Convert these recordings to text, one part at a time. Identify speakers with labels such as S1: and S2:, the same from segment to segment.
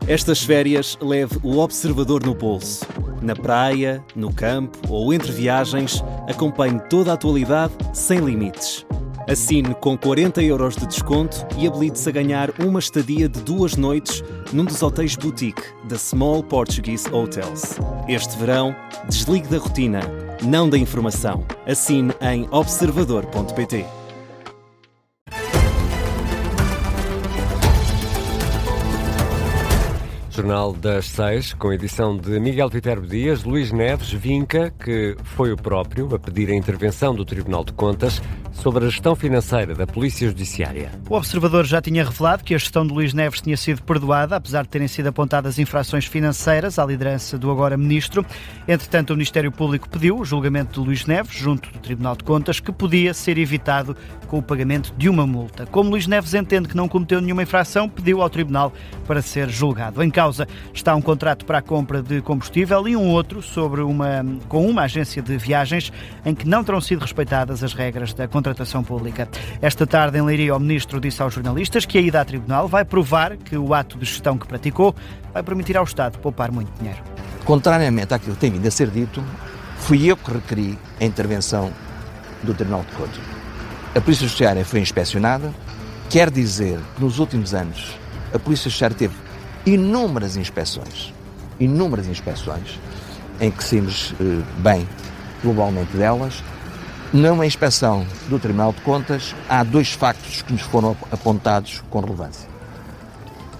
S1: Estas férias leve o observador no bolso. Na praia, no campo ou entre viagens, acompanhe toda a atualidade sem limites. Assine com 40 € de desconto e habilite-se a ganhar uma estadia de 2 noites num dos hotéis boutique da Small Portuguese Hotels. Este verão, desligue da rotina, não da informação. Assine em observador.pt.
S2: Jornal das 6, com edição de Miguel Viterbo Dias, Luís Neves Vinca, que foi o próprio a pedir a intervenção do Tribunal de Contas sobre a gestão financeira da Polícia Judiciária.
S3: O Observador já tinha revelado que a gestão de Luís Neves tinha sido perdoada, apesar de terem sido apontadas infrações financeiras à liderança do agora Ministro. Entretanto, o Ministério Público pediu o julgamento de Luís Neves junto do Tribunal de Contas, que podia ser evitado com o pagamento de uma multa. Como Luís Neves entende que não cometeu nenhuma infração, pediu ao Tribunal para ser julgado. Em causa está um contrato para a compra de combustível e um outro com uma agência de viagens em que não terão sido respeitadas as regras da contratação pública. Esta tarde, em Leiria, o Ministro disse aos jornalistas que a ida a tribunal vai provar que o ato de gestão que praticou vai permitir ao Estado poupar muito dinheiro.
S4: Contrariamente àquilo que tem vindo a ser dito, fui eu que requeri a intervenção do Tribunal de Contas. A Polícia Judiciária foi inspecionada, quer dizer que nos últimos anos a Polícia Judiciária teve inúmeras inspeções, em que saímos bem globalmente delas. Numa inspeção do Tribunal de Contas, há 2 factos que nos foram apontados com relevância.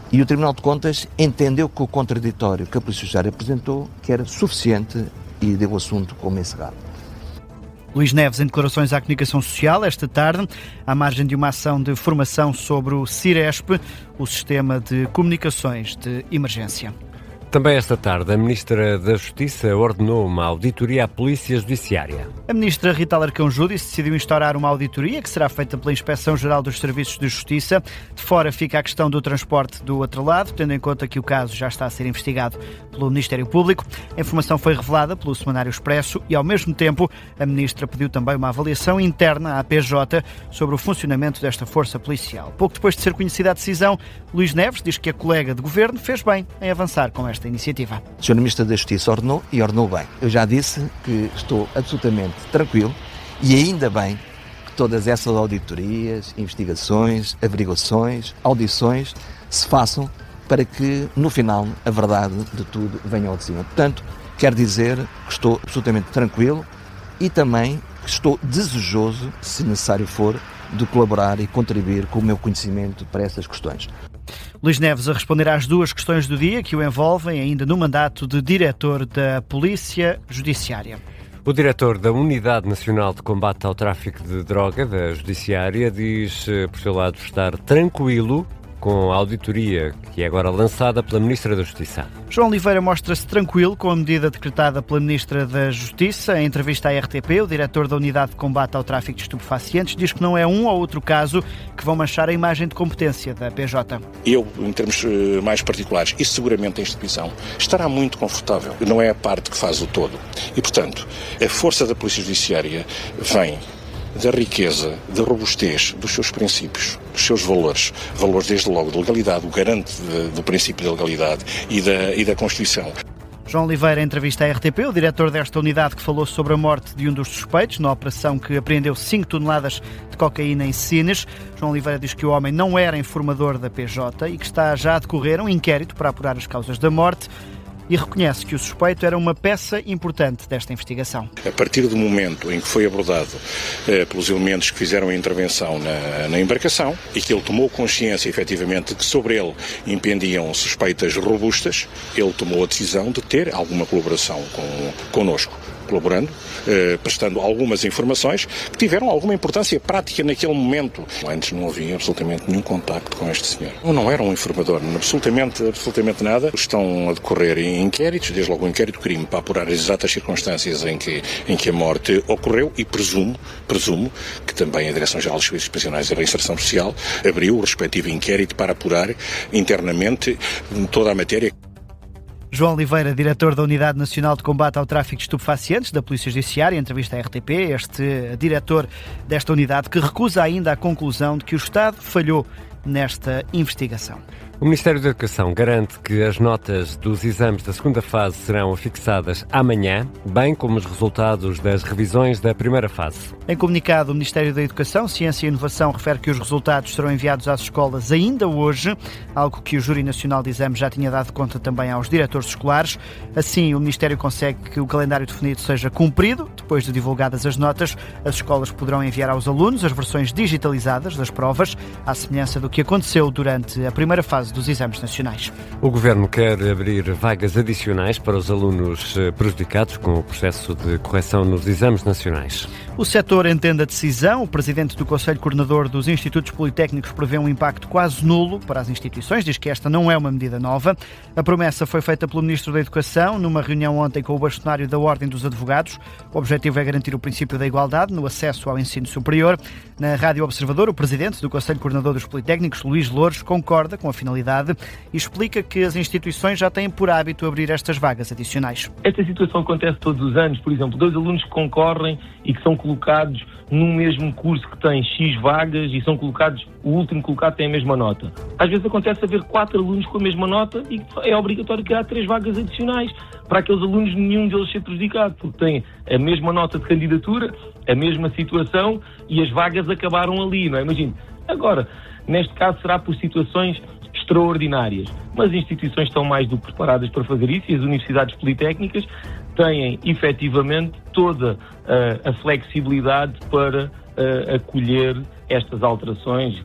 S4: E o Tribunal de Contas entendeu que o contraditório que a Polícia Judiciária apresentou que era suficiente e deu o assunto como encerrado.
S3: Luís Neves, em declarações à comunicação social esta tarde, à margem de uma ação de formação sobre o CIRESP, o Sistema de Comunicações de Emergência.
S2: Também esta tarde, a Ministra da Justiça ordenou uma auditoria à Polícia Judiciária.
S3: A Ministra Rita Alarcão Júdice decidiu instaurar uma auditoria que será feita pela Inspeção-Geral dos Serviços de Justiça. De fora fica a questão do transporte do outro lado, tendo em conta que o caso já está a ser investigado pelo Ministério Público. A informação foi revelada pelo Semanário Expresso e, ao mesmo tempo, a Ministra pediu também uma avaliação interna à PJ sobre o funcionamento desta força policial. Pouco depois de ser conhecida a decisão, Luís Neves diz que a colega de governo fez bem em avançar com esta iniciativa.
S4: O Sr. Ministro da Justiça ordenou e ordenou bem. Eu já disse que estou absolutamente tranquilo e ainda bem que todas essas auditorias, investigações, averiguações, audições se façam para que no final a verdade de tudo venha ao de cima. Portanto, quero dizer que estou absolutamente tranquilo e também que estou desejoso, se necessário for, de colaborar e contribuir com o meu conhecimento para essas questões.
S3: Luís Neves a responder às 2 questões do dia que o envolvem ainda no mandato de diretor da Polícia Judiciária.
S2: O diretor da Unidade Nacional de Combate ao Tráfico de Droga da Judiciária diz, por seu lado, estar tranquilo com a auditoria que é agora lançada pela Ministra da Justiça.
S3: João Oliveira mostra-se tranquilo com a medida decretada pela Ministra da Justiça. Em entrevista à RTP, o diretor da Unidade de Combate ao Tráfico de Estupefacientes diz que não é um ou outro caso que vão manchar a imagem de competência da PJ.
S5: Eu, em termos mais particulares, e seguramente a instituição, estará muito confortável. Não é a parte que faz o todo. E, portanto, a força da Polícia Judiciária vem da riqueza, da robustez dos seus princípios, dos seus valores desde logo de legalidade, o garante do princípio da legalidade e da Constituição.
S3: João Oliveira, em entrevista à RTP, o diretor desta unidade que falou sobre a morte de um dos suspeitos na operação que apreendeu 5 toneladas de cocaína em Sines. João Oliveira diz que o homem não era informador da PJ e que está já a decorrer um inquérito para apurar as causas da morte. E reconhece que o suspeito era uma peça importante desta investigação.
S5: A partir do momento em que foi abordado pelos elementos que fizeram a intervenção na embarcação e que ele tomou consciência, efetivamente, de que sobre ele impendiam suspeitas robustas, ele tomou a decisão de ter alguma colaboração connosco, colaborando, prestando algumas informações que tiveram alguma importância prática naquele momento. Antes não havia absolutamente nenhum contacto com este senhor. Não era um informador, absolutamente nada. Estão a decorrer inquéritos, desde logo um inquérito de crime para apurar as exatas circunstâncias em que a morte ocorreu e presumo que também a Direção-Geral dos Serviços Prisionais e da Reinserção Social abriu o respectivo inquérito para apurar internamente toda a matéria.
S3: João Oliveira, diretor da Unidade Nacional de Combate ao Tráfico de Estupefacientes da Polícia Judiciária, em entrevista à RTP, este diretor desta unidade que recusa ainda a conclusão de que o Estado falhou nesta investigação.
S2: O Ministério da Educação garante que as notas dos exames da segunda fase serão afixadas amanhã, bem como os resultados das revisões da primeira fase.
S3: Em comunicado, o Ministério da Educação, Ciência e Inovação refere que os resultados serão enviados às escolas ainda hoje, algo que o Júri Nacional de Exames já tinha dado conta também aos diretores escolares. Assim, o Ministério consegue que o calendário definido seja cumprido. Depois de divulgadas as notas, as escolas poderão enviar aos alunos as versões digitalizadas das provas, à semelhança do que aconteceu durante a primeira fase dos exames nacionais.
S2: O Governo quer abrir vagas adicionais para os alunos prejudicados com o processo de correção nos exames nacionais.
S3: O setor entende a decisão. O presidente do Conselho Coordenador dos Institutos Politécnicos prevê um impacto quase nulo para as instituições. Diz que esta não é uma medida nova. A promessa foi feita pelo Ministro da Educação numa reunião ontem com o bastonário da Ordem dos Advogados. O objetivo é garantir o princípio da igualdade no acesso ao ensino superior. Na Rádio Observador, o presidente do Conselho Coordenador dos Politécnicos, Luís Louros, concorda com a finalidade e explica que as instituições já têm por hábito abrir estas vagas adicionais.
S6: Esta situação acontece todos os anos. Por exemplo, 2 alunos que concorrem e que são colocados num mesmo curso que tem X vagas e são colocados, o último colocado tem a mesma nota. Às vezes acontece haver 4 alunos com a mesma nota e é obrigatório criar 3 vagas adicionais para aqueles alunos, nenhum deles ser prejudicado, porque têm a mesma nota de candidatura, a mesma situação e as vagas acabaram ali, não é? Imagine. Agora, neste caso será por situações extraordinárias, mas as instituições estão mais do que preparadas para fazer isso e as universidades politécnicas têm efetivamente toda a flexibilidade para acolher estas alterações.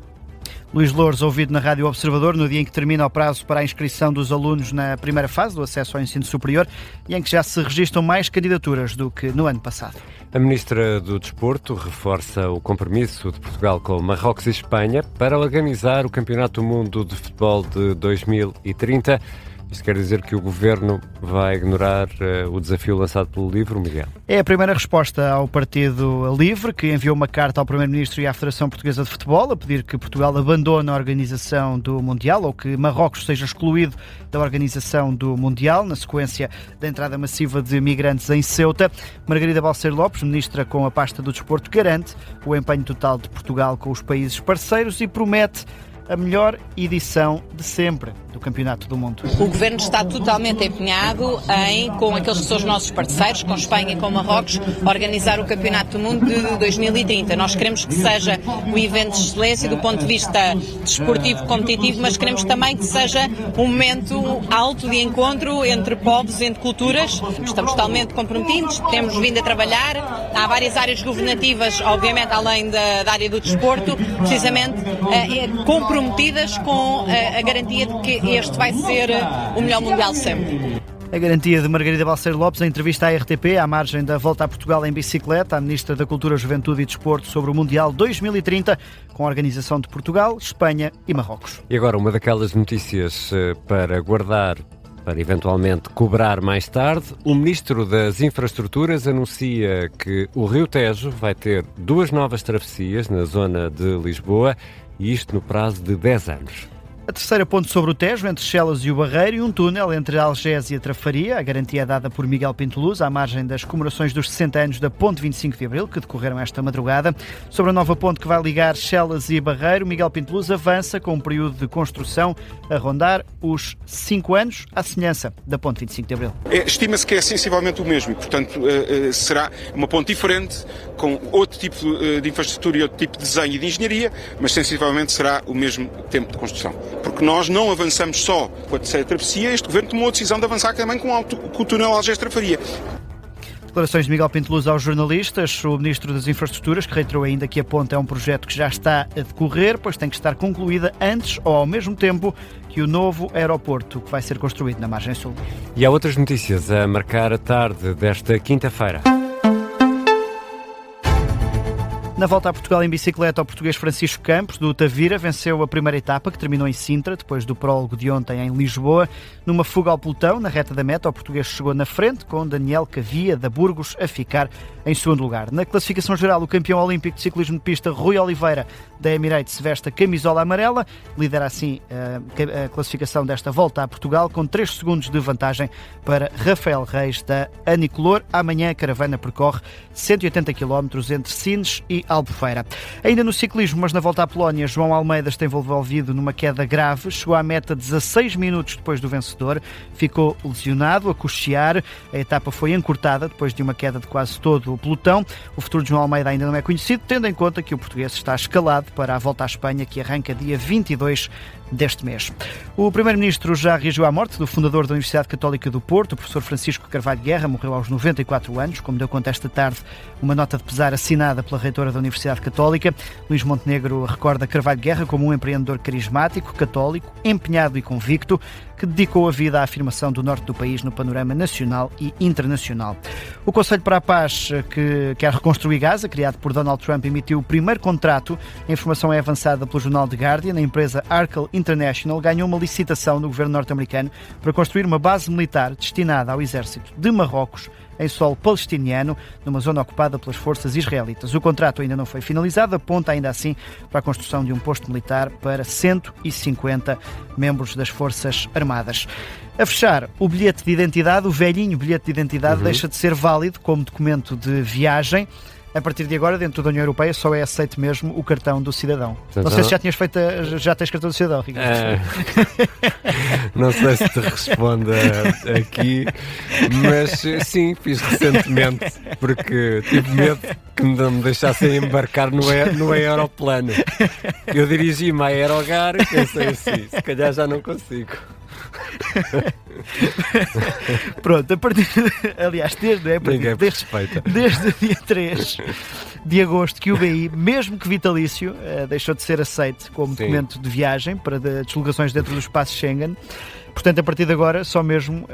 S3: Luís Louros, ouvido na Rádio Observador no dia em que termina o prazo para a inscrição dos alunos na primeira fase do acesso ao ensino superior e em que já se registram mais candidaturas do que no ano passado.
S2: A Ministra do Desporto reforça o compromisso de Portugal com Marrocos e Espanha para organizar o Campeonato do Mundo de Futebol de 2030. Isto quer dizer que o Governo vai ignorar o desafio lançado pelo LIVRE, Miguel?
S3: É a primeira resposta ao Partido LIVRE, que enviou uma carta ao Primeiro-Ministro e à Federação Portuguesa de Futebol a pedir que Portugal abandone a organização do Mundial ou que Marrocos seja excluído da organização do Mundial, na sequência da entrada massiva de migrantes em Ceuta. Margarida Balseiro Lopes, Ministra com a pasta do Desporto, garante o empenho total de Portugal com os países parceiros e promete a melhor edição de sempre do Campeonato do Mundo.
S7: O Governo está totalmente empenhado em, com aqueles que são os nossos parceiros, com Espanha e com Marrocos, organizar o Campeonato do Mundo de 2030. Nós queremos que seja um evento de excelência do ponto de vista desportivo, competitivo, mas queremos também que seja um momento alto de encontro entre povos, entre culturas. Estamos totalmente comprometidos, temos vindo a trabalhar. Há várias áreas governativas, obviamente, além da área do desporto, precisamente comprometidas com a garantia de que este vai ser o melhor Mundial sempre.
S3: A garantia de Margarida Balseiro Lopes, em entrevista à RTP, à margem da volta a Portugal em bicicleta, à Ministra da Cultura, Juventude e Desporto sobre o Mundial 2030, com a organização de Portugal, Espanha e Marrocos.
S2: E agora uma daquelas notícias para guardar, para eventualmente cobrar mais tarde. O Ministro das Infraestruturas anuncia que o Rio Tejo vai ter 2 novas travessias na zona de Lisboa, e isto no prazo de 10 anos.
S3: A terceira ponte sobre o Tejo, entre Chelas e o Barreiro, e um túnel entre Algés e a Trafaria. A garantia é dada por Miguel Pinto Luz, à margem das comemorações dos 60 anos da Ponte 25 de Abril, que decorreram esta madrugada. Sobre a nova ponte que vai ligar Chelas e Barreiro, Miguel Pinto Luz avança com um período de construção a rondar os 5 anos, à semelhança da Ponte 25 de Abril.
S8: Estima-se que é sensivelmente o mesmo e, portanto, será uma ponte diferente, com outro tipo de infraestrutura e outro tipo de desenho e de engenharia, mas sensivelmente será o mesmo tempo de construção. Porque nós não avançamos só com a terceira travessia, este Governo tomou a decisão de avançar também com o túnel Algés-Trafaria.
S3: Declarações de Miguel Pinto Luz aos jornalistas. O Ministro das Infraestruturas, que reiterou ainda que a ponte é um projeto que já está a decorrer, pois tem que estar concluída antes ou ao mesmo tempo que o novo aeroporto que vai ser construído na margem sul.
S2: E há outras notícias a marcar a tarde desta quinta-feira.
S3: Na volta a Portugal em bicicleta, o português Francisco Campos, do Tavira, venceu a primeira etapa, que terminou em Sintra, depois do prólogo de ontem em Lisboa. Numa fuga ao pelotão, na reta da meta, o português chegou na frente, com Daniel Cavia, da Burgos, a ficar em segundo lugar. Na classificação geral, o campeão olímpico de ciclismo de pista, Rui Oliveira, da Emirates, veste a camisola amarela, lidera assim a classificação desta volta a Portugal, com 3 segundos de vantagem para Rafael Reis, da Anicolor. Amanhã a caravana percorre 180 km entre Sines e Albufeira. Ainda no ciclismo, mas na volta à Polónia, João Almeida esteve envolvido numa queda grave, chegou à meta 16 minutos depois do vencedor, ficou lesionado, a cochear, a etapa foi encurtada depois de uma queda de quase todo o pelotão. O futuro de João Almeida ainda não é conhecido, tendo em conta que o português está escalado para a volta à Espanha, que arranca dia 22 deste mês. O Primeiro-Ministro já reagiu à morte do fundador da Universidade Católica do Porto, o professor Francisco Carvalho Guerra, morreu aos 94 anos, como deu conta esta tarde uma nota de pesar assinada pela reitora da Universidade Católica. Luís Montenegro recorda Carvalho Guerra como um empreendedor carismático, católico, empenhado e convicto, que dedicou a vida à afirmação do norte do país no panorama nacional e internacional. O Conselho para a Paz, que quer reconstruir Gaza, criado por Donald Trump, emitiu o primeiro contrato. A informação é avançada pelo jornal The Guardian. A empresa Arkel International ganhou uma licitação do governo norte-americano para construir uma base militar destinada ao exército de Marrocos em solo palestiniano, numa zona ocupada pelas forças israelitas. O contrato ainda não foi finalizado, aponta ainda assim para a construção de um posto militar para 150 membros das Forças Armadas. A fechar, o bilhete de identidade, o velhinho bilhete de identidade, deixa de ser válido como documento de viagem. A partir de agora, dentro da União Europeia, só é aceito mesmo o cartão do cidadão. Não sei se já tens cartão do cidadão, Ricardo.
S2: Não sei se te responda aqui, mas sim, fiz recentemente, porque tive medo que não me deixassem embarcar no aeroplano. Eu dirigi-me a Aerogar e pensei assim, se calhar já não consigo.
S3: Pronto, a partir aliás, desde o dia 3 de agosto que o BI, mesmo que vitalício, deixou de ser aceito como documento de viagem para deslocações dentro do espaço Schengen. Portanto, a partir de agora, só mesmo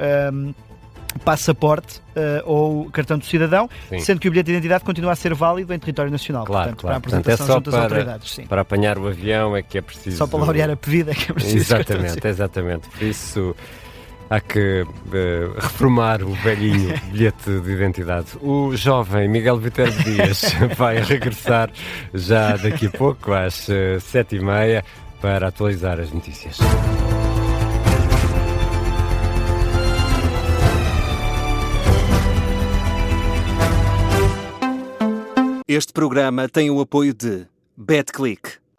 S3: passaporte ou cartão do cidadão, sendo que o bilhete de identidade continua a ser válido em território nacional.
S2: Claro,
S3: para a apresentação junto às autoridades. Sim.
S2: Para apanhar o avião é que é preciso...
S3: Só para laurear a pedida é que é preciso.
S2: Exatamente. Por isso há que reformar o velhinho bilhete de identidade. O jovem Miguel Viterbo Dias vai regressar já daqui a pouco, às 7h30, para atualizar as notícias.
S1: Este programa tem o apoio de BetClick.